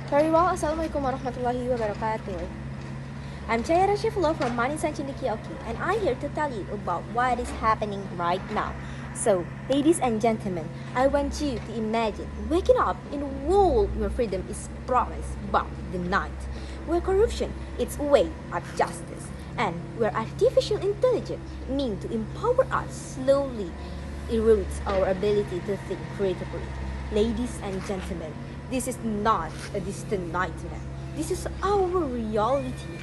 Very well, Assalamualaikum warahmatullahi wabarakatuh. I'm Chayyarasyaifullah from Manisan Cindikioki, and I'm here to tell you about what is happening right now. So, ladies and gentlemen, I want you to imagine waking up in a world where freedom is promised but denied, where corruption is a way of justice, and where artificial intelligence means to empower us slowly erodes our ability to think creatively. Ladies and gentlemen, this is not a distant nightmare. This is our reality.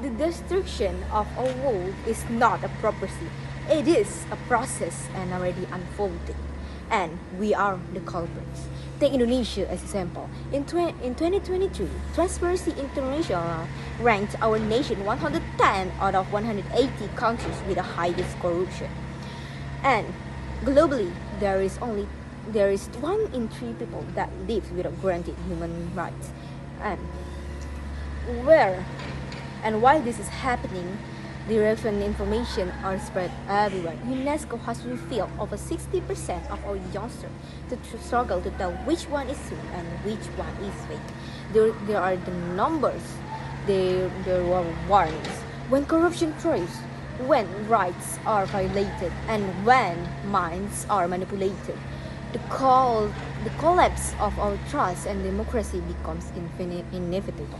The destruction of our world is not a prophecy. It is a process and already unfolding. And we are the culprits. Take Indonesia as example. In 2023, Transparency International ranked our nation 110 out of 180 countries with the highest corruption. And globally, there is 1 in 3 people that live without granted human rights. And where and why this is happening, the relevant information are spread everywhere. UNESCO has revealed over 60% of our youngsters to struggle to tell which one is true and which one is fake. There are the numbers, there were warnings. When corruption thrives, when rights are violated, and when minds are manipulated, the collapse of our trust and democracy becomes inevitable.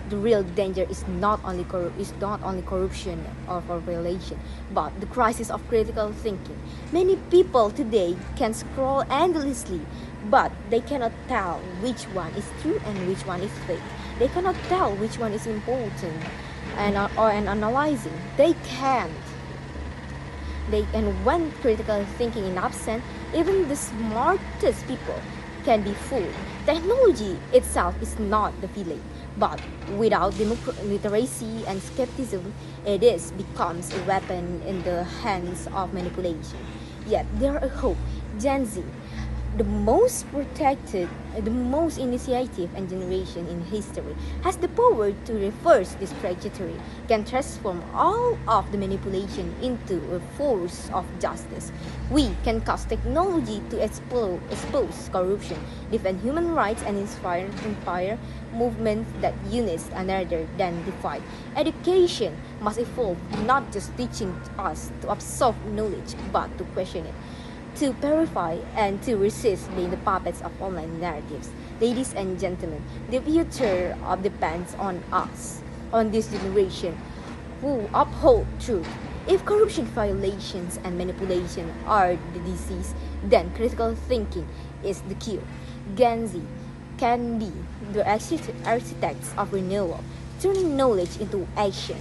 The real danger is not only corruption or violation, but the crisis of critical thinking. Many people today can scroll endlessly, but they cannot tell which one is true and which one is fake. They cannot tell which one is important and analyzing. They can't. And when critical thinking is absent, even the smartest people can be fooled. Technology itself is not the villain, but without literacy and skepticism, it becomes a weapon in the hands of manipulation. Yet there is hope. Gen Z, the most protected, the most initiative and generation in history, has the power to reverse this trajectory, can transform all of the manipulation into a force of justice. We can cause technology to expose corruption, defend human rights, and inspire movements that unite rather than divide. Education must evolve, not just teaching us to absorb knowledge, but to question it, to verify and to resist being the puppets of online narratives. Ladies and gentlemen, the future depends on us, on this generation who uphold truth. If corruption, violations, and manipulation are the disease, then critical thinking is the cure. Gen Z can be the architects of renewal, turning knowledge into action,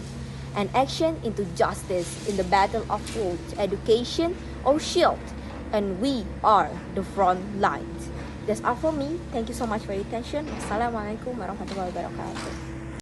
and action into justice in the battle of words, education, or shield. And we are the front lines. That's all for me. Thank you so much for your attention. Assalamualaikum warahmatullahi wabarakatuh.